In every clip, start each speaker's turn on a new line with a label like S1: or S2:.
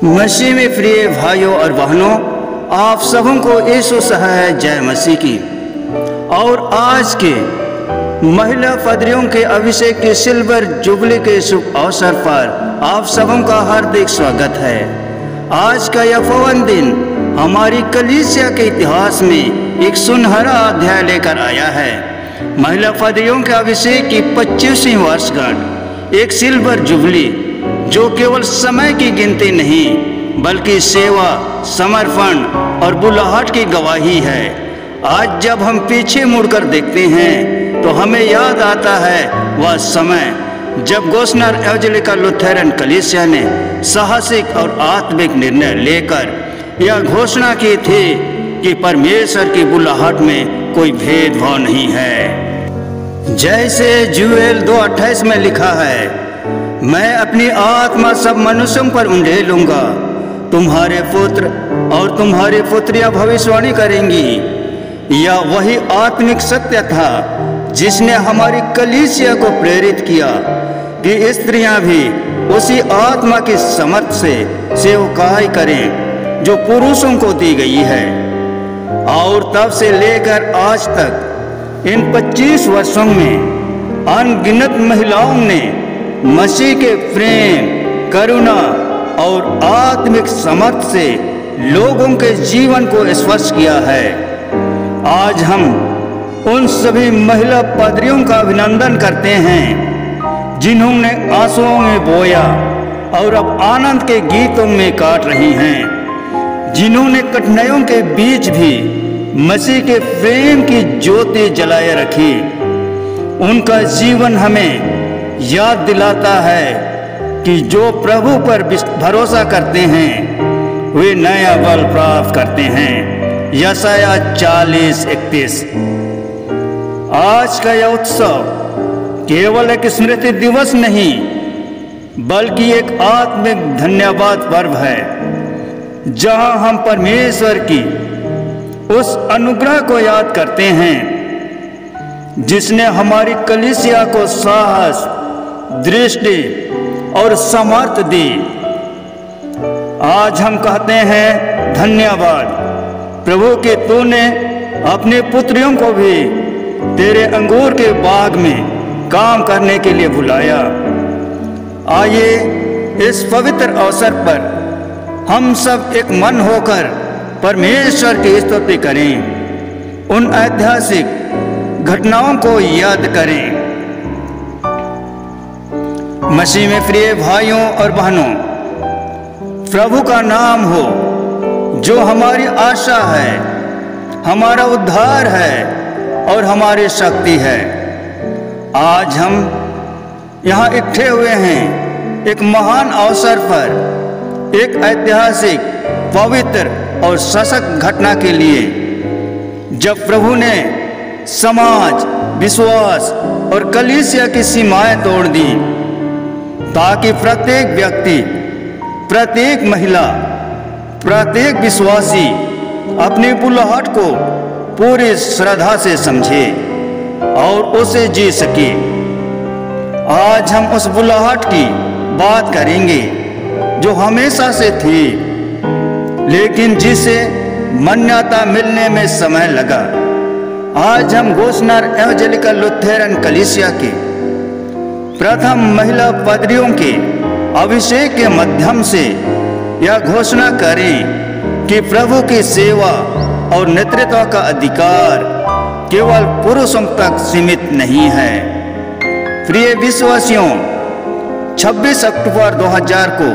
S1: मसीह में प्रिय भाइयों और बहनों, आप सबों को यीशु है जय मसीह की। और आज के महिला पादरियों के अभिषेक के सिल्वर जुबली के शुभ अवसर पर आप सबों का हार्दिक स्वागत है। आज का यह पवित्र दिन हमारी कलीसिया के इतिहास में एक सुनहरा अध्याय लेकर आया है। महिला पादरियों के अभिषेक की 25वीं वर्षगांठ एक सिल्वर जुबली जो केवल समय की गिनती नहीं बल्कि सेवा, समर्पण और बुलाहट की गवाही है। आज जब हम पीछे मुड़कर देखते हैं तो हमें याद आता है वह समय जब गोस्नर एवंजेलिकल लुथेरन कलीसिया ने साहसिक और आत्मिक निर्णय लेकर यह घोषणा की थी कि परमेश्वर की बुलाहट में कोई भेदभाव नहीं है। जैसे जूएल 2:28 में लिखा है, मैं अपनी आत्मा सब मनुष्यों पर उंडेलूंगा, तुम्हारे पुत्र और तुम्हारी पुत्रियां भविष्यवाणी करेंगी। यह वही आत्मिक सत्य था जिसने हमारी कलीसिया को प्रेरित किया कि स्त्रियां भी उसी आत्मा की समर्थ से सेवकाई करें जो पुरुषों को दी गई है। और तब से लेकर आज तक इन 25 वर्षों में अनगिनत महिलाओं ने मसीह के प्रेम, करुणा और आत्मिक समर्थ से लोगों के जीवन को स्पर्श किया है। आज हम उन सभी महिला पादरियों का अभिनंदन करते हैं जिन्होंने आंसुओं में बोया और अब आनंद के गीतों में काट रही हैं, जिन्होंने कठिनाइयों के बीच भी मसीह के प्रेम की ज्योति जलाए रखी। उनका जीवन हमें याद दिलाता है कि जो प्रभु पर भरोसा करते हैं वे नया बल प्राप्त करते हैं। यशायाह 40:31। आज का यह उत्सव केवल एक स्मृति दिवस नहीं बल्कि एक आत्मिक धन्यवाद पर्व है, जहां हम परमेश्वर की उस अनुग्रह को याद करते हैं जिसने हमारी कलीसिया को साहस, दृष्टि और सामर्थ्य दी। आज हम कहते हैं धन्यवाद प्रभु कि तूने अपनी पुत्रियों को भी तेरे अंगूर के बाग में काम करने के लिए बुलाया। आइए इस पवित्र अवसर पर हम सब एक मन होकर परमेश्वर की स्तुति करें, उन ऐतिहासिक घटनाओं को याद करें। मसीह में प्रिय भाइयों और बहनों, प्रभु का नाम हो जो हमारी आशा है, हमारा उद्धार है और हमारी शक्ति है। आज हम यहाँ इकट्ठे हुए हैं एक महान अवसर पर, एक ऐतिहासिक, पवित्र और सशक्त घटना के लिए, जब प्रभु ने समाज, विश्वास और कलीसिया की सीमाएं तोड़ दी ताकि प्रत्येक व्यक्ति, प्रत्येक महिला, प्रत्येक विश्वासी अपनी बुलाहट को पूरी श्रद्धा से समझे और उसे जी सके। आज हम उस बुलाहट की बात करेंगे जो हमेशा से थी लेकिन जिसे मान्यता मिलने में समय लगा। आज हम गोस्नर एवंजेलिकल लुथेरन कलीसिया के प्रथम महिला पादरियों के अभिषेक के माध्यम से यह घोषणा करें कि प्रभु की सेवा और नेतृत्व का अधिकार केवल पुरुषों तक सीमित नहीं है। प्रिय विश्वासियों, 26 अक्टूबर 2000 को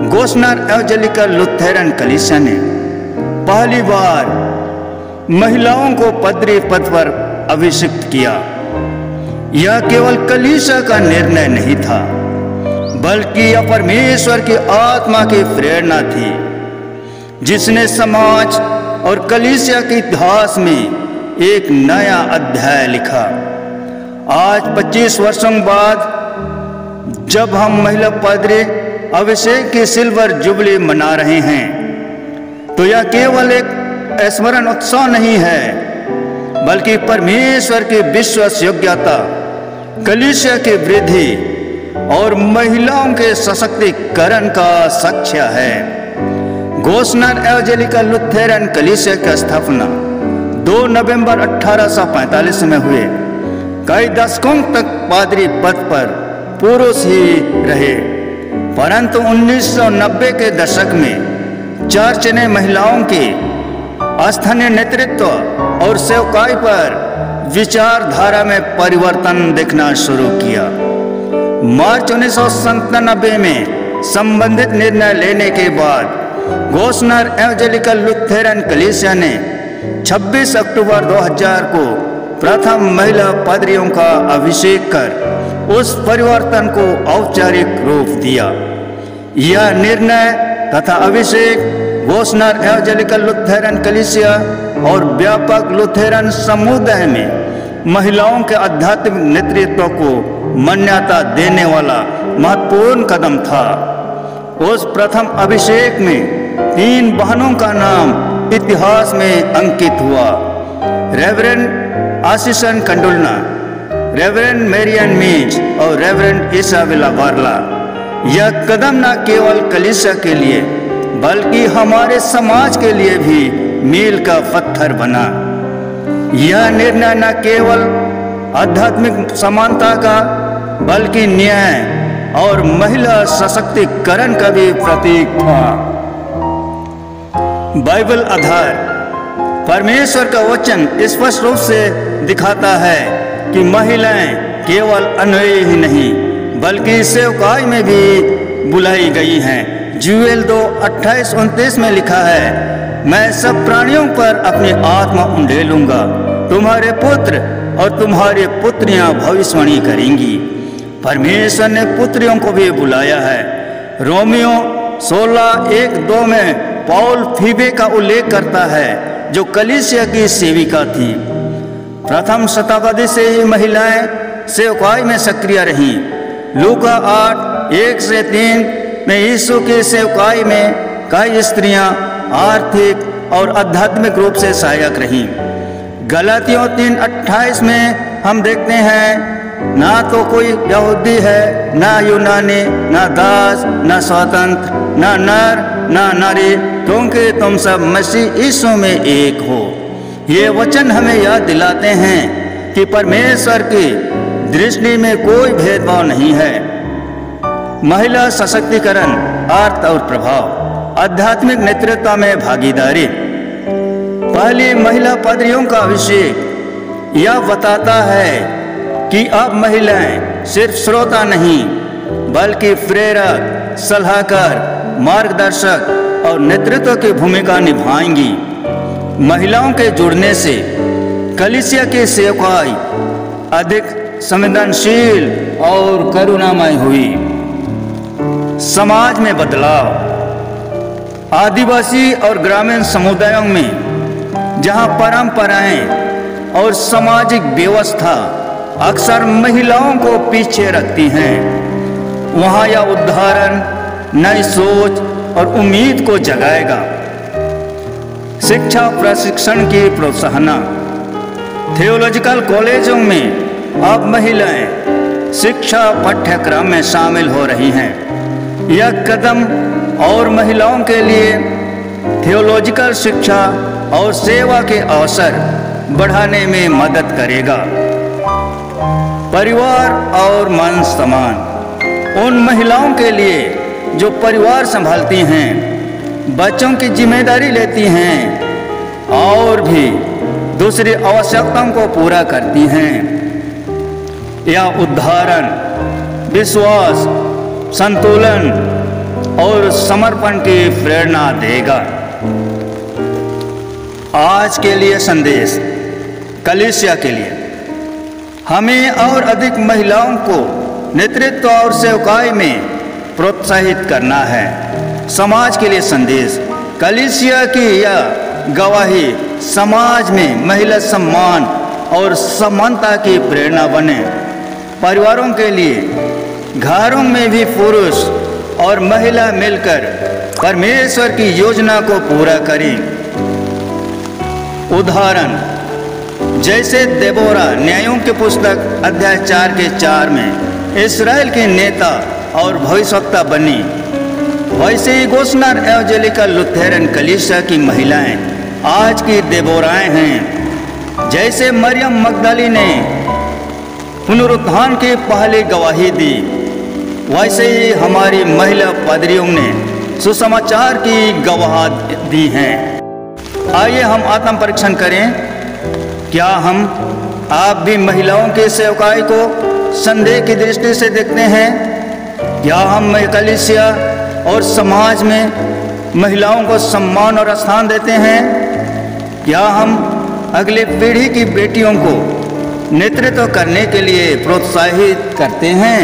S1: गोस्नर एवंजेलिकल लुथेरन कलीसिया ने पहली बार महिलाओं को पादरी पद पर अभिषिक्त किया। यह केवल कलीसिया का निर्णय नहीं था बल्कि यह परमेश्वर की आत्मा की प्रेरणा थी जिसने समाज और कलीसिया के इतिहास में एक नया अध्याय लिखा। आज 25 वर्षों बाद जब हम महिला पादरी अभिषेक की सिल्वर जुबली मना रहे हैं तो यह केवल एक स्मरण उत्सव नहीं है बल्कि परमेश्वर की विश्वास योग्यता, कलीसिया की वृद्धि और महिलाओं के सशक्तिकरण का साक्ष्य है। गोस्नर एवेंजेलिकल लुथेरन कलीसिया की स्थापना 2 नवंबर 1845 में हुए। कई दशकों तक पादरी पद पर पुरुष ही रहे, परंतु 1990 के दशक में चर्च ने महिलाओं के स्थानीय नेतृत्व और सेवकाई पर विचारधारा में परिवर्तन देखना शुरू किया। मार्च 1997 में संबंधित निर्णय लेने के बाद गोस्नर एवेंजेलिकल लुथेरन कलीसिया ने 26 अक्टूबर 2000 को प्रथम महिला पादरियों का अभिषेक कर उस परिवर्तन को औपचारिक रूप दिया। यह निर्णय तथा अभिषेक गोस्नर एवेंजेलिकल लुथेरन कलीसिया और व्यापक लुथेरन समुदाय में महिलाओं के आध्यात्मिक नेतृत्व को मान्यता देने वाला महत्वपूर्ण कदम था। उस प्रथम अभिषेक में 3 बहनों का नाम इतिहास में अंकित हुआ। रेवरेंड आशीषन कंडुलना, रेवरेंड मेरियन मीज और रेवरेंड इसाबेला बारला। यह कदम न केवल कलीसिया के लिए बल्कि हमारे समाज के लिए भी मील का पत्थर बना। यह निर्णय न केवल आध्यात्मिक समानता का बल्कि न्याय और महिला सशक्तिकरण का भी प्रतीक था। बाइबल आधार परमेश्वर का वचन स्पष्ट रूप से दिखाता है कि महिलाएं केवल अनुयायी ही नहीं बल्कि सेवकाई में भी बुलाई गई हैं। जूएल 2:28-29 में लिखा है, मैं सब प्राणियों पर अपनी आत्मा उंडेलूंगा, तुम्हारे पुत्र और तुम्हारी पुत्रियां भविष्यवाणी करेंगी। परमेश्वर ने पुत्रियों को भी बुलाया है। रोमियो 16:1-2 में पौल फीबे का उल्लेख करता है जो कलीसिया की सेविका थी। प्रथम शताब्दी से ही महिलाएं सेवकाई में सक्रिय रहीं। लूका 8:1-3 में यीशु की सेवकाई में कई स्त्रियां आर्थिक और आध्यात्मिक रूप से सहायक रहीं। गलातियों 3:28 में हम देखते हैं, ना तो कोई यहूदी है, ना यूनानी, ना दास, ना स्वतंत्र, ना नर, ना नारी, क्योंकि तुम सब मसीह यीशु में एक हो। ये वचन हमें याद दिलाते हैं कि परमेश्वर की दृष्टि में कोई भेदभाव नहीं है। महिला सशक्तिकरण, अर्थ और प्रभाव। आध्यात्मिक नेतृत्व में भागीदारी। पहली महिला पादरियों का अभिषेक यह बताता है कि अब महिलाएं सिर्फ श्रोता नहीं बल्कि प्रेरक, सलाहकार, मार्गदर्शक और नेतृत्व की भूमिका निभाएंगी। महिलाओं के जुड़ने से कलीसिया की सेवकाई अधिक संवेदनशील और करुणामय हुई। समाज में बदलाव। आदिवासी और ग्रामीण समुदायों में जहां परंपराएं और सामाजिक व्यवस्था अक्सर महिलाओं को पीछे रखती हैं, वहां यह उदाहरण नई सोच और उम्मीद को जगाएगा। शिक्षा प्रशिक्षण की प्रोत्साहन। थियोलॉजिकल कॉलेजों में अब महिलाएं शिक्षा पाठ्यक्रम में शामिल हो रही हैं। यह कदम और महिलाओं के लिए थियोलॉजिकल शिक्षा और सेवा के अवसर बढ़ाने में मदद करेगा। परिवार और मान सम्मान। उन महिलाओं के लिए जो परिवार संभालती हैं, बच्चों की जिम्मेदारी लेती हैं और भी दूसरी आवश्यकताओं को पूरा करती हैं, यह उदाहरण विश्वास, संतुलन और समर्पण की प्रेरणा देगा। आज के लिए संदेश कलीसिया के लिए। हमें और अधिक महिलाओं को नेतृत्व और सेवकाई में प्रोत्साहित करना है। समाज के लिए संदेश। कलीसिया की यह गवाही समाज में महिला सम्मान और समानता की प्रेरणा बने। परिवारों के लिए घरों में भी पुरुष और महिला मिलकर परमेश्वर की योजना को पूरा करें। उदाहरण जैसे देबोरा न्यायों की पुस्तक अध्याय 4 के 4 में इस्राएल के नेता और भविष्यवक्ता बनी, वैसे ही गोस्नार एवंजेलिकल लुथेरन कलीसिया की महिलाएं आज की देबोराएं हैं। जैसे मरियम मगदली ने पुनरुत्थान की पहली गवाही दी, वैसे ही हमारी महिला पादरियों ने सुसमाचार की गवाही दी है। आइए हम आत्म परीक्षण करें। क्या आप भी महिलाओं की सेवकाई को संदेह की दृष्टि से देखते हैं? क्या हम कलीसिया और समाज में महिलाओं को सम्मान और स्थान देते हैं? क्या हम अगली पीढ़ी की बेटियों को नेतृत्व करने के लिए प्रोत्साहित करते हैं?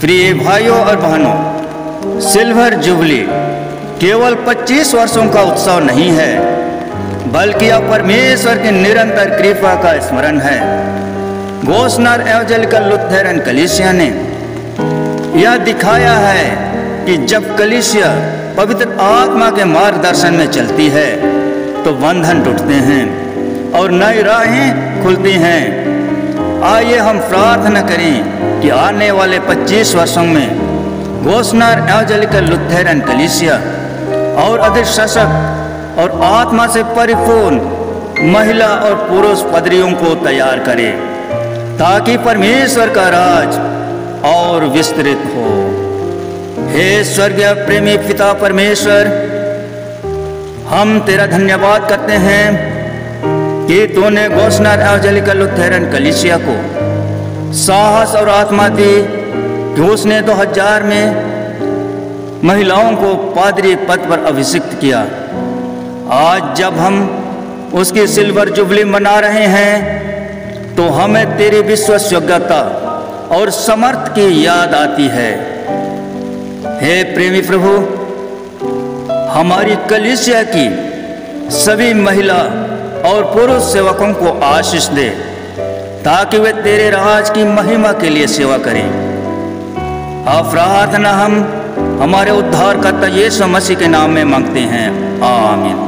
S1: प्रिय भाइयों और बहनों, सिल्वर जुबली केवल 25 वर्षों का उत्सव नहीं है, बल्कि यह परमेश्वर की निरंतर कृपा का स्मरण है। गोस्नार एवंजेलिकल लुथेरन कलीसिया ने यह दिखाया है कि जब कलीसिया पवित्र आत्मा के मार्गदर्शन में चलती है तो बंधन टूटते हैं और नई राहें खुलती हैं। आइए हम प्रार्थना करें कि आने वाले 25 वर्षों में गोस्नार एवंजेलिकल लुथेरन कलीसिया और अधिक सशक्त और आत्मा से परिपूर्ण महिला और पुरुष पादरियों को तैयार करे, ताकि परमेश्वर का राज और विस्तृत हो। हे स्वर्गीय प्रेमी पिता परमेश्वर, हम तेरा धन्यवाद करते हैं कि तूने गोस्नार एवंजेलिकल लुथेरन कलीसिया को साहस और आत्मा दी कि उसने 2000 में महिलाओं को पादरी पद पर अभिषिक्त किया। आज जब हम उसकी सिल्वर जुबली मना रहे हैं तो हमें तेरी विश्वासयोग्यता और समर्थ की याद आती है। हे प्रेमी प्रभु, हमारी कलीसिया की सभी महिला और पुरुष सेवकों को आशीष दे, ताकि वे तेरे राज की महिमा के लिए सेवा करें। अब प्रार्थना हम हमारे उद्धारकर्ता यीशु मसीह के नाम में मांगते हैं, आमीन।